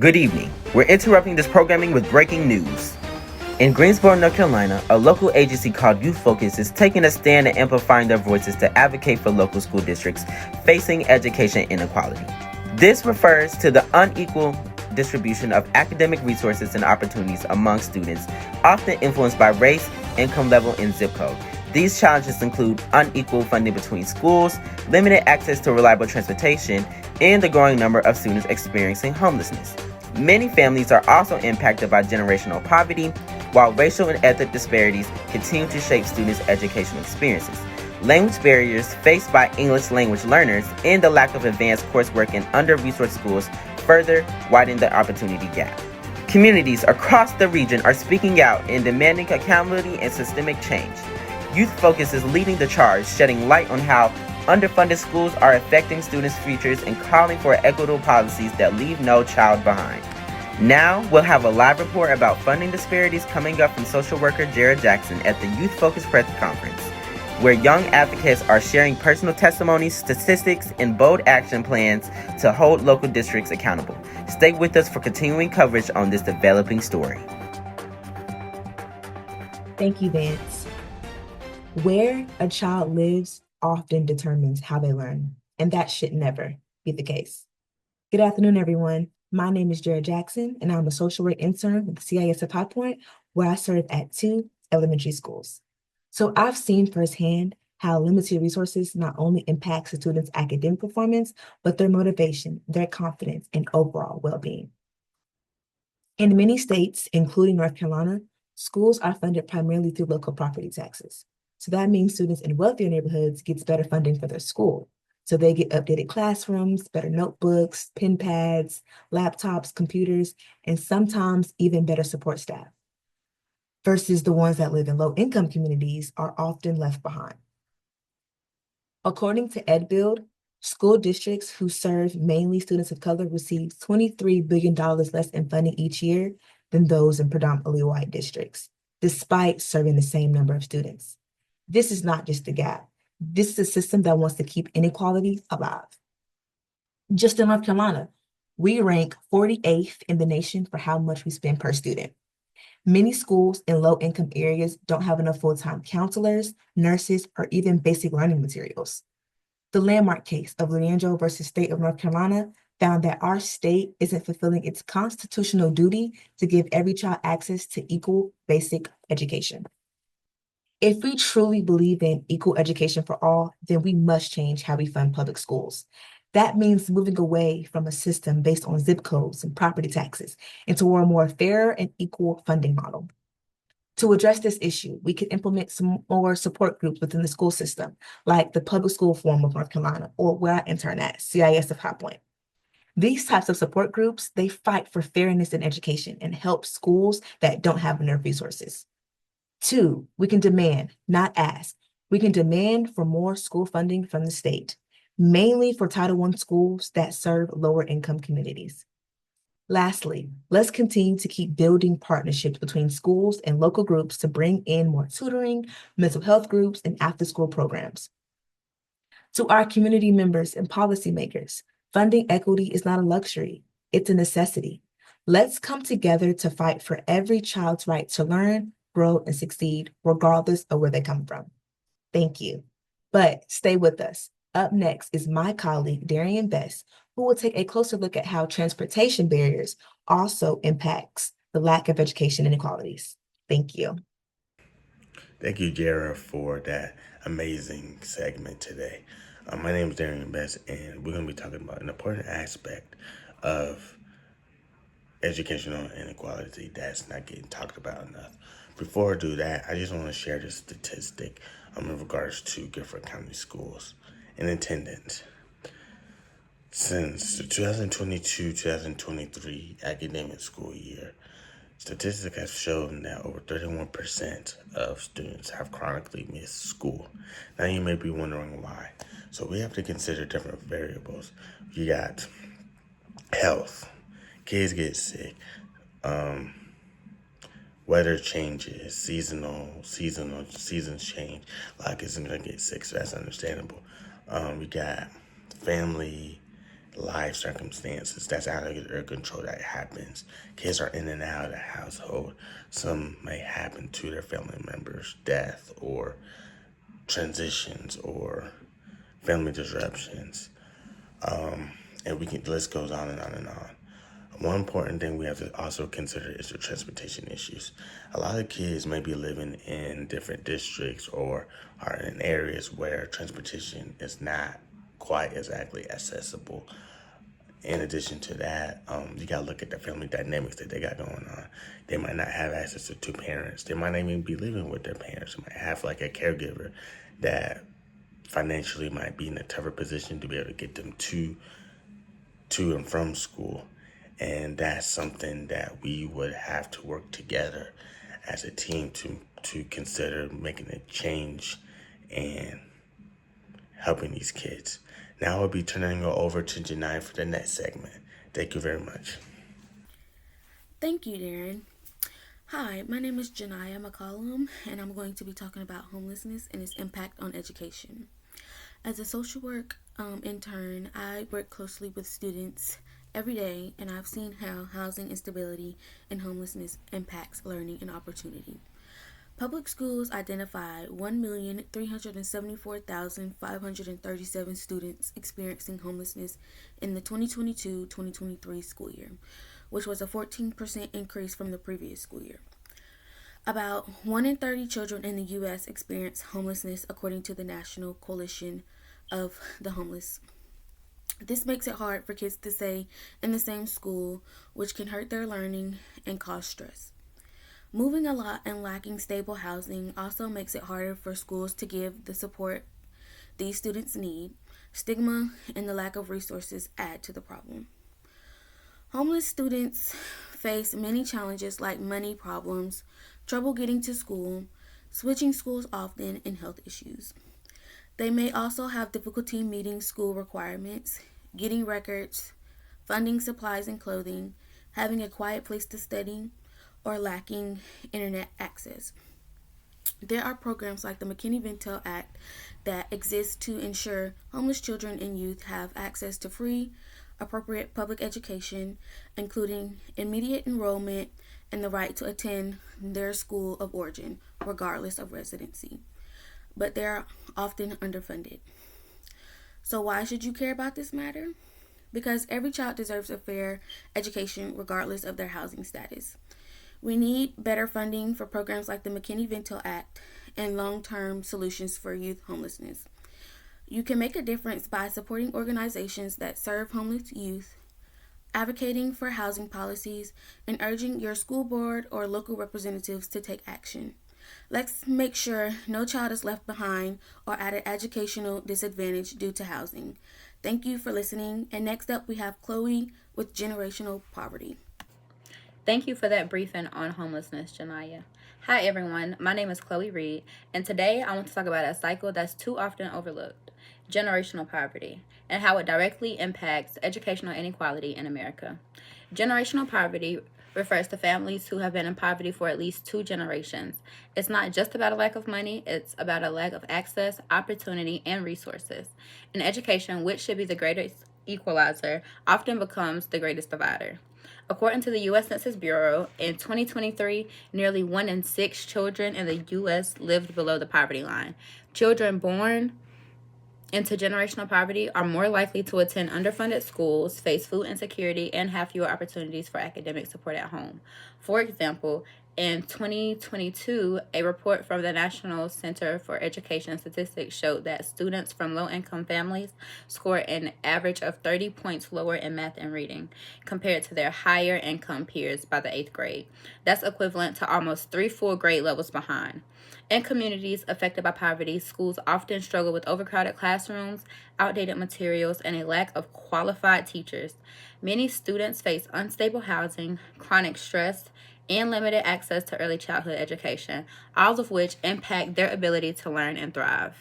Good evening. We're interrupting this programming with breaking news. In Greensboro, North Carolina, a local agency called Youth Focus is taking a stand and amplifying their voices to advocate for local school districts facing education inequality. This refers to the unequal distribution of academic resources and opportunities among students, often influenced by race, income level, and zip code. These challenges include unequal funding between schools, limited access to reliable transportation, and the growing number of students experiencing homelessness. Many families are also impacted by generational poverty, while racial and ethnic disparities continue to shape students' educational experiences. Language barriers faced by English language learners and the lack of advanced coursework in under-resourced schools further widen the opportunity gap. Communities across the region are speaking out and demanding accountability and systemic change. Youth Focus is leading the charge, shedding light on how underfunded schools are affecting students' futures and calling for equitable policies that leave no child behind. Now, we'll have a live report about funding disparities coming up from social worker Jared Jackson at the Youth Focus Press Conference, where young advocates are sharing personal testimonies, statistics, and bold action plans to hold local districts accountable. Stay with us for continuing coverage on this developing story. Thank you, Vance. Where a child lives often determines how they learn, and that should never be the case. Good afternoon, everyone. My name is Jared Jackson, and I'm a social work intern with the CIS of High Point, where I serve at 2 elementary schools. So I've seen firsthand how limited resources not only impacts a student's academic performance, but their motivation, their confidence, and overall well-being. In many states, including North Carolina, schools are funded primarily through local property taxes. So that means students in wealthier neighborhoods get better funding for their school. So they get updated classrooms, better notebooks, pen pads, laptops, computers, and sometimes even better support staff. Versus the ones that live in low-income communities are often left behind. According to EdBuild, school districts who serve mainly students of color receive $23 billion less in funding each year than those in predominantly white districts, despite serving the same number of students. This is not just a gap. This is a system that wants to keep inequality alive. Just in North Carolina, we rank 48th in the nation for how much we spend per student. Many schools in low-income areas don't have enough full-time counselors, nurses, or even basic learning materials. The landmark case of Leandro versus State of North Carolina found that our state isn't fulfilling its constitutional duty to give every child access to equal basic education. If we truly believe in equal education for all, then we must change how we fund public schools. That means moving away from a system based on zip codes and property taxes into a more fair and equal funding model. To address this issue, we could implement some more support groups within the school system, like the Public School Forum of North Carolina, or where I intern at, CIS of High Point. These types of support groups, they fight for fairness in education and help schools that don't have enough resources. 2, we can demand, not ask. We can demand for more school funding from the state, mainly for Title I schools that serve lower income communities. Lastly, let's continue to keep building partnerships between schools and local groups to bring in more tutoring, mental health groups, and after-school programs. To our community members and policymakers, funding equity is not a luxury, it's a necessity. Let's come together to fight for every child's right to learn, grow, and succeed, regardless of where they come from. Thank you. But stay with us. Up next is my colleague, Darian Best, who will take a closer look at how transportation barriers also impacts the lack of education inequalities. Thank you. Thank you, Jara, for that amazing segment today. My name is Darian Best, and we're going to be talking about an important aspect of educational inequality that's not getting talked about enough. Before I do that, I just want to share this statistic in regards to Gifford County schools in attendance. Since the 2022-2023 academic school year, statistics have shown that over 31% of students have chronically missed school. Now you may be wondering why. So we have to consider different variables. You got health, kids get sick, weather changes, seasons change. A lot of kids are gonna get sick, so that's understandable. We got family life circumstances that's out of their control that happens. Kids are in and out of the household. Some may happen to their family members, death or transitions or family disruptions. And we can, the list goes on and on and on. One important thing we have to also consider is the transportation issues. A lot of kids may be living in different districts or are in areas where transportation is not quite exactly accessible. In addition to that, you gotta look at the family dynamics that they got going on. They might not have access to two parents. They might not even be living with their parents. They might have like a caregiver that financially might be in a tougher position to be able to get them to and from school. And that's something that we would have to work together as a team to consider making a change and helping these kids. Now I'll be turning it over to Janai for the next segment. Thank you very much. Thank you, Darren. Hi, my name is Janaya McCollum, and I'm going to be talking about homelessness and its impact on education. As a social work intern, I work closely with students every day, and I've seen how housing instability and homelessness impacts learning and opportunity. Public schools identified 1,374,537 students experiencing homelessness in the 2022-2023 school year, which was a 14% increase from the previous school year. About 1 in 30 children in the U.S. experience homelessness, according to the National Coalition of the Homeless. This makes it hard for kids to stay in the same school, which can hurt their learning and cause stress. Moving a lot and lacking stable housing also makes it harder for schools to give the support these students need. Stigma and the lack of resources add to the problem. Homeless students face many challenges like money problems, trouble getting to school, switching schools often, and health issues. They may also have difficulty meeting school requirements, getting records, funding supplies and clothing, having a quiet place to study, or lacking internet access. There are programs like the McKinney-Vento Act that exist to ensure homeless children and youth have access to free, appropriate public education, including immediate enrollment and the right to attend their school of origin, regardless of residency. But they are often underfunded. So why should you care about this matter? Because every child deserves a fair education regardless of their housing status. We need better funding for programs like the McKinney-Vento Act and long-term solutions for youth homelessness. You can make a difference by supporting organizations that serve homeless youth, advocating for housing policies, and urging your school board or local representatives to take action. Let's make sure no child is left behind or at an educational disadvantage due to housing. Thank you for listening. And next up, we have Chloe with Generational Poverty. Thank you for that briefing on homelessness, Janaya. Hi, everyone. My name is Chloe Reed, and today I want to talk about a cycle that's too often overlooked, generational poverty, and how it directly impacts educational inequality in America. Generational poverty refers to families who have been in poverty for at least 2 generations. It's not just about a lack of money, it's about a lack of access, opportunity, and resources. And education, which should be the greatest equalizer, often becomes the greatest divider. According to the U.S. Census Bureau, in 2023, nearly 1 in 6 children in the U.S. lived below the poverty line. Children born into generational poverty are more likely to attend underfunded schools, face food insecurity, and have fewer opportunities for academic support at home. For example, in 2022, a report from the National Center for Education Statistics showed that students from low-income families scored an average of 30 points lower in math and reading compared to their higher-income peers by the 8th grade. That's equivalent to almost 3 full grade levels behind. In communities affected by poverty, schools often struggle with overcrowded classrooms, outdated materials, and a lack of qualified teachers. Many students face unstable housing, chronic stress, and limited access to early childhood education, all of which impact their ability to learn and thrive.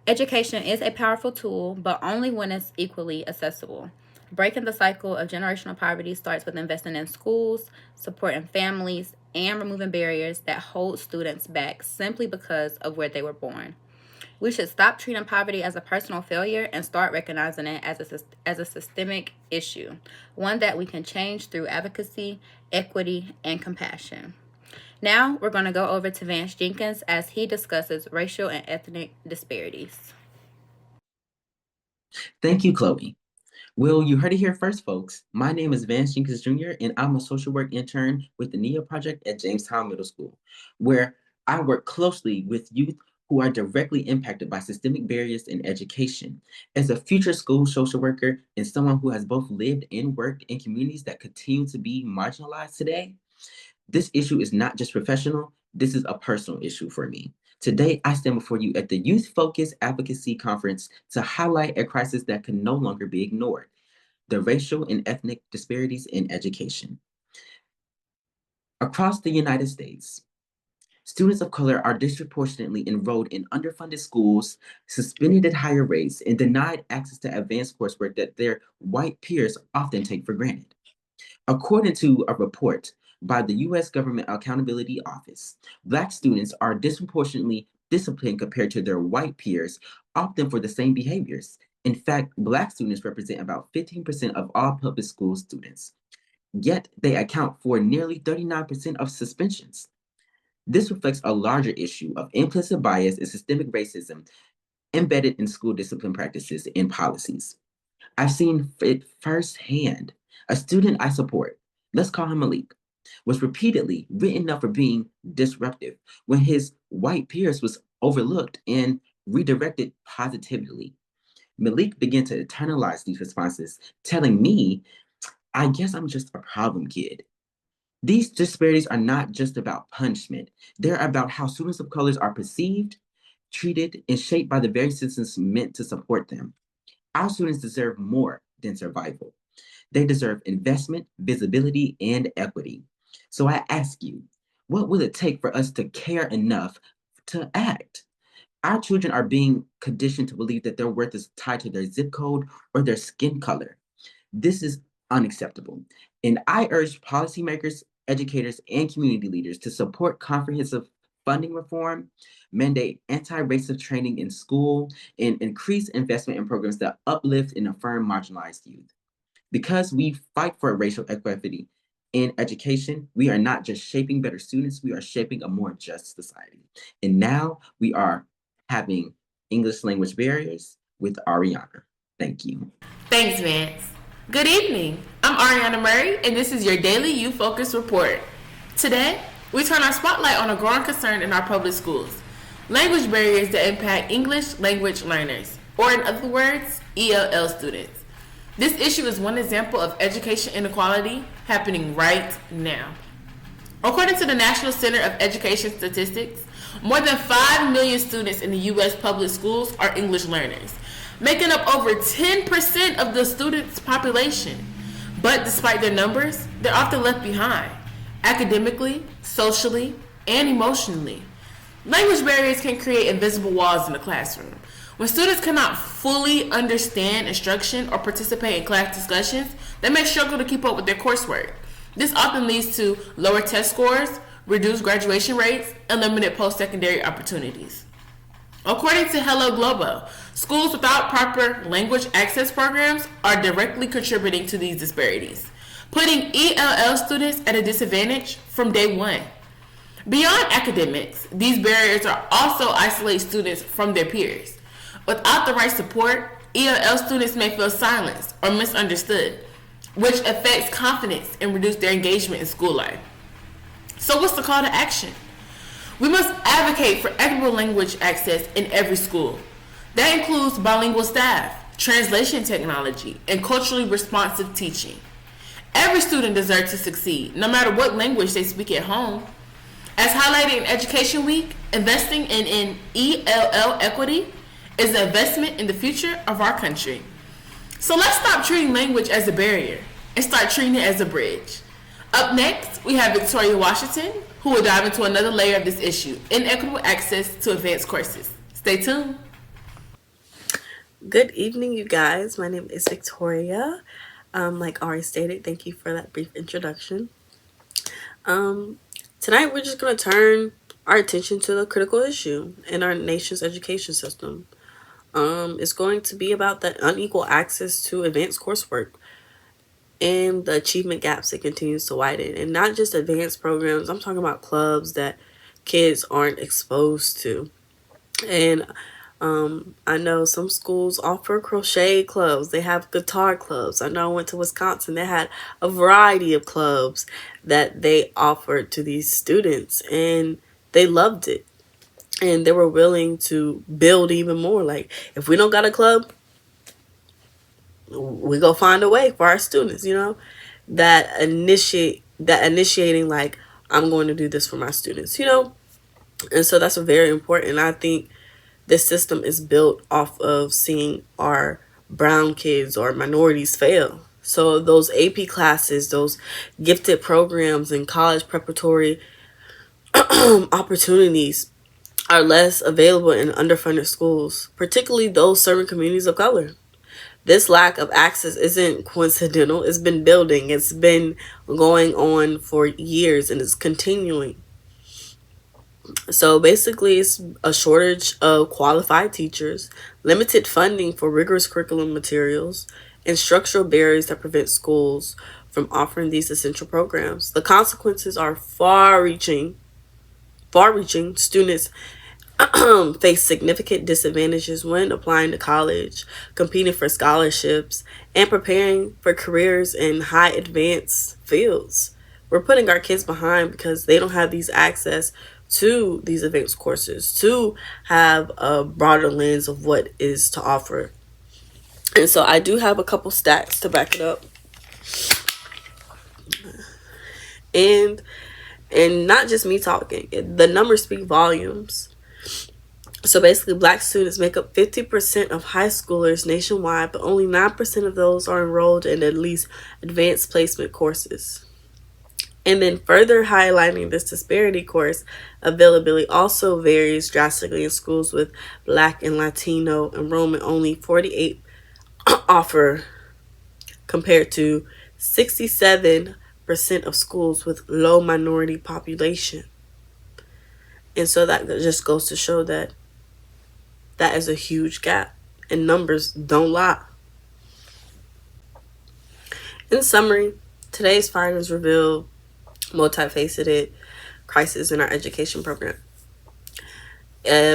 Education is a powerful tool, but only when it's equally accessible. Breaking the cycle of generational poverty starts with investing in schools, supporting families, and removing barriers that hold students back simply because of where they were born. We should stop treating poverty as a personal failure and start recognizing it as a systemic issue, one that we can change through advocacy, equity, and compassion. Now, we're going to go over to Vance Jenkins as he discusses racial and ethnic disparities. Thank you, Chloe. Well, you heard it here first, folks. My name is Vance Jenkins Jr., and I'm a social work intern with the NEA project at Jamestown Middle School, where I work closely with youth who are directly impacted by systemic barriers in education. As a future school social worker and someone who has both lived and worked in communities that continue to be marginalized today, this issue is not just professional, this is a personal issue for me. Today, I stand before you at the Youth Focused Advocacy Conference to highlight a crisis that can no longer be ignored: the racial and ethnic disparities in education. Across the United States, students of color are disproportionately enrolled in underfunded schools, suspended at higher rates, and denied access to advanced coursework that their white peers often take for granted. According to a report by the U.S. Government Accountability Office, Black students are disproportionately disciplined compared to their white peers, often for the same behaviors. In fact, Black students represent about 15% of all public school students, yet they account for nearly 39% of suspensions. This reflects a larger issue of implicit bias and systemic racism embedded in school discipline practices and policies. I've seen it firsthand. A student I support, let's call him Malik, was repeatedly written up for being disruptive when his white peers was overlooked and redirected positively. Malik began to internalize these responses, telling me, I guess I'm just a problem kid. These disparities are not just about punishment. They're about how students of colors are perceived, treated, and shaped by the very systems meant to support them. Our students deserve more than survival. They deserve investment, visibility, and equity. So I ask you, what will it take for us to care enough to act? Our children are being conditioned to believe that their worth is tied to their zip code or their skin color. This is unacceptable. And I urge policymakers, educators, and community leaders to support comprehensive funding reform, mandate anti-racist training in school, and increase investment in programs that uplift and affirm marginalized youth. Because we fight for racial equity in education, we are not just shaping better students, we are shaping a more just society. And now we are having English language barriers with Ariana. Thank you. Thanks, Vance. Good evening. I'm Ariana Murray, and this is your daily Youth Focus Report. Today, we turn our spotlight on a growing concern in our public schools: language barriers that impact English language learners, or in other words, ELL students. This issue is one example of education inequality happening right now. According to the National Center of Education Statistics, more than 5 million students in the U.S. public schools are English learners, making up over 10% of the students' population. But despite their numbers, they're often left behind, academically, socially, and emotionally. Language barriers can create invisible walls in the classroom. When students cannot fully understand instruction or participate in class discussions, they may struggle to keep up with their coursework. This often leads to lower test scores, reduced graduation rates, and limited post-secondary opportunities. According to Hello Globo, schools without proper language access programs are directly contributing to these disparities, putting ELL students at a disadvantage from day one. Beyond academics, these barriers are also isolate students from their peers. Without the right support, ELL students may feel silenced or misunderstood, which affects confidence and reduces their engagement in school life. So what's the call to action? We must advocate for equitable language access in every school. That includes bilingual staff, translation technology, and culturally responsive teaching. Every student deserves to succeed, no matter what language they speak at home. As highlighted in Education Week, investing in ELL equity is an investment in the future of our country. So let's stop treating language as a barrier and start treating it as a bridge. Up next, we have Victoria Washington, who will dive into another layer of this issue: inequitable access to advanced courses. Stay tuned. Good evening, you guys. My name is Victoria. Like Ari stated, thank you for that brief introduction. Tonight we're just going to turn our attention to the critical issue in our nation's education system. It's going to be about the unequal access to advanced coursework and the achievement gaps it continues to widen. And not just advanced programs, I'm talking about clubs that kids aren't exposed to. And I know some schools offer crochet clubs. They have guitar clubs. I know I went to Wisconsin. They had a variety of clubs that they offered to these students, and they loved it. And they were willing to build even more. Like, if we don't got a club, we go find a way for our students, that initiating, like, I'm going to do this for my students, and so that's very important. I think this system is built off of seeing our brown kids or minorities fail. So those AP classes, those gifted programs and college preparatory opportunities are less available in underfunded schools, particularly those serving communities of color. This lack of access isn't coincidental. It's been building. It's been going on for years, and it's continuing. So basically, it's a shortage of qualified teachers, limited funding for rigorous curriculum materials, and structural barriers that prevent schools from offering these essential programs. The consequences are far-reaching. Students face significant disadvantages when applying to college, competing for scholarships, and preparing for careers in high advanced fields. We're putting our kids behind because they don't have these access to these advanced courses, to have a broader lens of what is to offer. And so I do have a couple stats to back it up. And not just me talking, the numbers speak volumes. So basically, Black students make up 50% of high schoolers nationwide, but only 9% of those are enrolled in at least advanced placement courses. And then further highlighting this disparity, course availability also varies drastically in schools with Black and Latino enrollment. Only 48 offer compared to 67% of schools with low minority population. And so that just goes to show that is a huge gap, and numbers don't lie. In summary, today's findings reveal multifaceted crisis in our education program.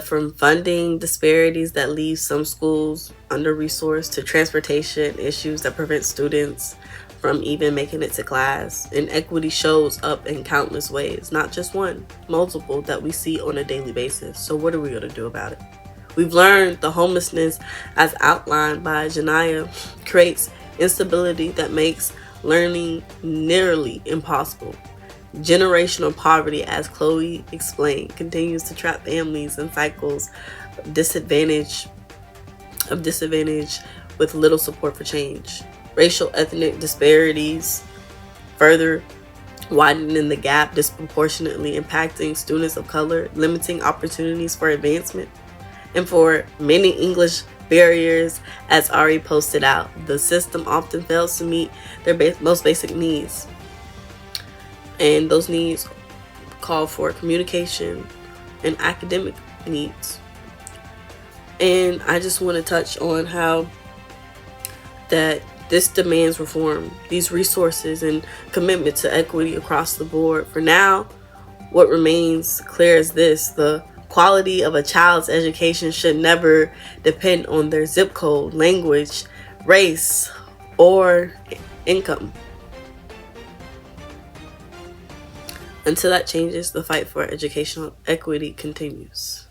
From funding disparities that leave some schools under-resourced to transportation issues that prevent students from even making it to class. Inequity shows up in countless ways, not just one, multiple that we see on a daily basis. So what are we going to do about it? We've learned the homelessness, as outlined by Janiyah, creates instability that makes learning nearly impossible. Generational poverty, as Chloe explained, continues to trap families in cycles of disadvantage with little support for change. Racial ethnic disparities further widening the gap, disproportionately impacting students of color, limiting opportunities for advancement. And for many, English barriers, as Ari posted out. The system often fails to meet their most basic needs. And those needs call for communication and academic needs. And I just want to touch on how that this demands reform, these resources, and commitment to equity across the board. For now, what remains clear is this: the quality of a child's education should never depend on their zip code, language, race, or income. Until that changes, the fight for educational equity continues.